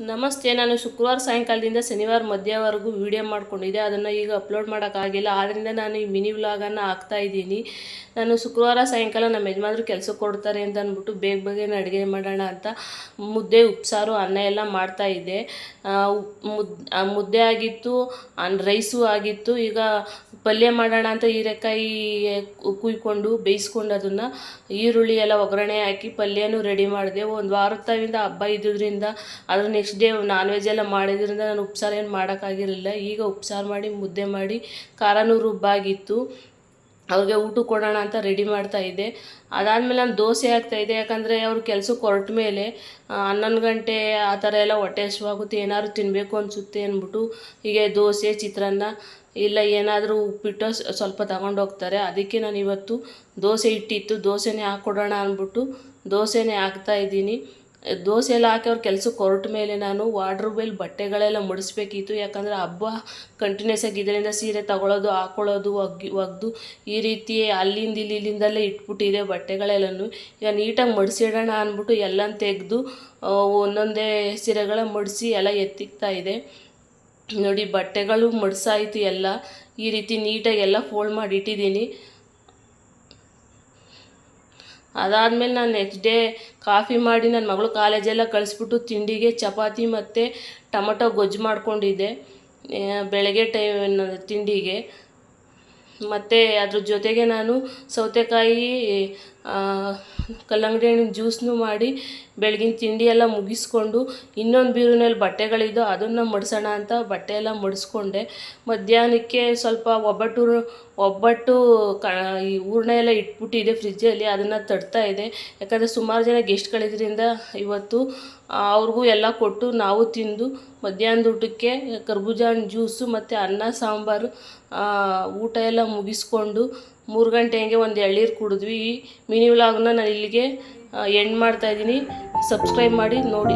ನಮಸ್ತೆ. ನಾನು ಶುಕ್ರವಾರ ಸಾಯಂಕಾಲದಿಂದ ಶನಿವಾರ ಮಧ್ಯವರೆಗೂ ವಿಡಿಯೋ ಮಾಡ್ಕೊಂಡಿದ್ದೆ. ಅದನ್ನು ಈಗ ಅಪ್ಲೋಡ್ ಮಾಡೋಕ್ಕಾಗಿಲ್ಲ. ಆದ್ದರಿಂದ ನಾನು ಈ ಮಿನಿ ವ್ಲಾಗನ್ನು ಹಾಕ್ತಾಯಿದ್ದೀನಿ. ನಾನು ಶುಕ್ರವಾರ ಸಾಯಂಕಾಲ ನಮ್ಮ ಯಜಮಾನ್ರು ಕೆಲಸಕ್ಕೆ ಕೊಡ್ತಾರೆ ಅಂತ ಅಂದ್ಬಿಟ್ಟು ಬೇಗ ಅಡುಗೆ ಮಾಡೋಣ ಅಂತ ಮುದ್ದೆ, ಉಪ್ಸಾರು, ಅನ್ನ ಎಲ್ಲ ಮಾಡ್ತಾಯಿದ್ದೆ. ಮುದ್ದೆ ಆಗಿತ್ತು, ರೈಸು ಆಗಿತ್ತು. ಈಗ ಪಲ್ಯ ಮಾಡೋಣ ಅಂತ ಹೀರೆಕಾಯಿ ಕುಯ್ಕೊಂಡು ಬೇಯಿಸ್ಕೊಂಡು ಅದನ್ನು ಈರುಳ್ಳಿ ಎಲ್ಲ ಒಗ್ಗರಣೆ ಹಾಕಿ ಪಲ್ಯನೂ ರೆಡಿ ಮಾಡಿದೆ. ಒಂದು ವಾರದಿಂದ ಹಬ್ಬ ಇದ್ದಿದ್ದರಿಂದ ಅದ್ರ ನೆಕ್ಸ್ಟ್ ಡೇ ನಾನ್ ವೆಜ್ ಎಲ್ಲ ಮಾಡಿದ್ರಿಂದ ನಾನು ಉಪ್ಸಾರು ಏನು ಮಾಡೋಕ್ಕಾಗಿರಲಿಲ್ಲ. ಈಗ ಉಪ್ಸಾರು ಮಾಡಿ ಮುದ್ದೆ ಮಾಡಿ ಖಾರನೂ ರುಬ್ಬಾಗಿತ್ತು. ಅವ್ರಿಗೆ ಊಟ ಕೊಡೋಣ ಅಂತ ರೆಡಿ ಮಾಡ್ತಾಯಿದ್ದೆ. ಅದಾದಮೇಲೆ ನಾನು ದೋಸೆ ಹಾಕ್ತಾಯಿದ್ದೆ. ಯಾಕಂದರೆ ಅವ್ರು ಕೆಲಸಕ್ಕೆ ಹೊರಟ ಮೇಲೆ 11 ಗಂಟೆ ಆ ಥರ ಎಲ್ಲ ಹೊಟ್ಟೆ ಹಸಿವಾಗುತ್ತೆ, ಏನಾದ್ರು ತಿನ್ನಬೇಕು ಅನಿಸುತ್ತೆ ಅಂದ್ಬಿಟ್ಟು ಹೀಗೆ ದೋಸೆ, ಚಿತ್ರಾನ್ನ ಇಲ್ಲ ಏನಾದರೂ ಉಪ್ಪಿಟ್ಟು ಸ್ವಲ್ಪ ತಗೊಂಡೋಗ್ತಾರೆ. ಅದಕ್ಕೆ ನಾನು ಇವತ್ತು ದೋಸೆ ಹಿಟ್ಟಿತ್ತು, ದೋಸೆನೇ ಹಾಕ್ಕೊಡೋಣ ಅಂದ್ಬಿಟ್ಟು ದೋಸೆನೇ ಹಾಕ್ತಾಯಿದ್ದೀನಿ. ದೋಸೆ ಎಲ್ಲ ಹಾಕಿ ಅವ್ರು ಕೆಲಸಕ್ಕೆ ಹೊರಟ ಮೇಲೆ ನಾನು ವಾರ್ಡ್ರೋಬಲ್ಲಿ ಬಟ್ಟೆಗಳೆಲ್ಲ ಮಡಿಸ್ಬೇಕಿತ್ತು. ಯಾಕಂದರೆ ಹಬ್ಬ ಕಂಟಿನ್ಯೂಸ್ ಆಗಿ ಇದರಿಂದ ಸೀರೆ ತಗೊಳ್ಳೋದು, ಹಾಕ್ಕೊಳ್ಳೋದು, ಒಗೆದು ಈ ರೀತಿ ಇಲ್ಲಿಂದಲ್ಲೇ ಇಟ್ಬಿಟ್ಟಿದೆ ಬಟ್ಟೆಗಳೆಲ್ಲನೂ. ಈಗ ನೀಟಾಗಿ ಮಡಿಸಿಡೋಣ ಅಂದ್ಬಿಟ್ಟು ಎಲ್ಲ ತೆಗೆದು ಒಂದೊಂದೇ ಸೀರೆಗಳ ಮಡಿಸಿ ಎಲ್ಲ ಎತ್ತಿಕ್ತಾ ಇದೆ. ನೋಡಿ, ಬಟ್ಟೆಗಳು ಮಡಿಸಾಯಿತು ಎಲ್ಲ. ಈ ರೀತಿ ನೀಟಾಗಿ ಎಲ್ಲ ಫೋಲ್ಡ್ ಮಾಡಿ ಇಟ್ಟಿದ್ದೀನಿ. ಅದಾದಮೇಲೆ ನಾನು ನೆಕ್ಸ್ಟ್ ಡೇ ಕಾಫಿ ಮಾಡಿ ನನ್ನ ಮಗಳು ಕಾಲೇಜೆಲ್ಲ ಕಳಿಸ್ಬಿಟ್ಟು ತಿಂಡಿಗೆ ಚಪಾತಿ ಮತ್ತು ಟೊಮಟೊ ಗೊಜ್ಜು ಮಾಡ್ಕೊಂಡಿದ್ದೆ ಬೆಳಗ್ಗೆ ತಿಂಡಿಗೆ. ಮತ್ತು ಅದ್ರ ಜೊತೆಗೆ ನಾನು ಸೌತೆಕಾಯಿ ಕಲ್ಲಂಗಡಿ ಹಣ್ಣಿನ ಜ್ಯೂಸ್ನೂ ಮಾಡಿ ಬೆಳಗಿನ ತಿಂಡಿ ಎಲ್ಲ ಮುಗಿಸ್ಕೊಂಡು ಇನ್ನೊಂದು ಬೀರುನಲ್ಲಿ ಬಟ್ಟೆಗಳಿದ್ದು ಅದನ್ನು ಮಡಿಸೋಣ ಅಂತ ಬಟ್ಟೆ ಎಲ್ಲ ಮಡಿಸ್ಕೊಂಡೆ. ಮಧ್ಯಾಹ್ನಕ್ಕೆ ಸ್ವಲ್ಪ ಒಬ್ಬಟ್ಟು ಈ ಹೂರಣ ಎಲ್ಲ ಇಟ್ಬಿಟ್ಟಿದೆ ಫ್ರಿಜ್ಜಲ್ಲಿ, ಅದನ್ನು ತಡ್ತಾ ಇದೆ. ಯಾಕಂದರೆ ಸುಮಾರು ಜನ ಗೆಸ್ಟ್ಗಳಿದ್ರಿಂದ ಇವತ್ತು ಅವ್ರಿಗೂ ಎಲ್ಲ ಕೊಟ್ಟು ನಾವು ತಿಂದು ಮಧ್ಯಾಹ್ನದ ಊಟಕ್ಕೆ ಕರ್ಬೂಜ ಹಣ್ಣು ಜ್ಯೂಸು ಮತ್ತು ಅನ್ನ ಸಾಂಬಾರು ಊಟ ಎಲ್ಲ ಮುಗಿಸ್ಕೊಂಡು 3 ಗಂಟೆ ಹಂಗೆ ಒಂದು ಎಳ್ನೀರು ಕುಡಿದ್ವಿ. ಈ ಮಿನಿ ವ್ಲಾಗ್ನ ನಾನು ಇಲ್ಲಿಗೆ ಎಂಡ್ ಮಾಡ್ತಾಯಿದ್ದೀನಿ. ಸಬ್ಸ್ಕ್ರೈಬ್ ಮಾಡಿ ನೋಡಿ.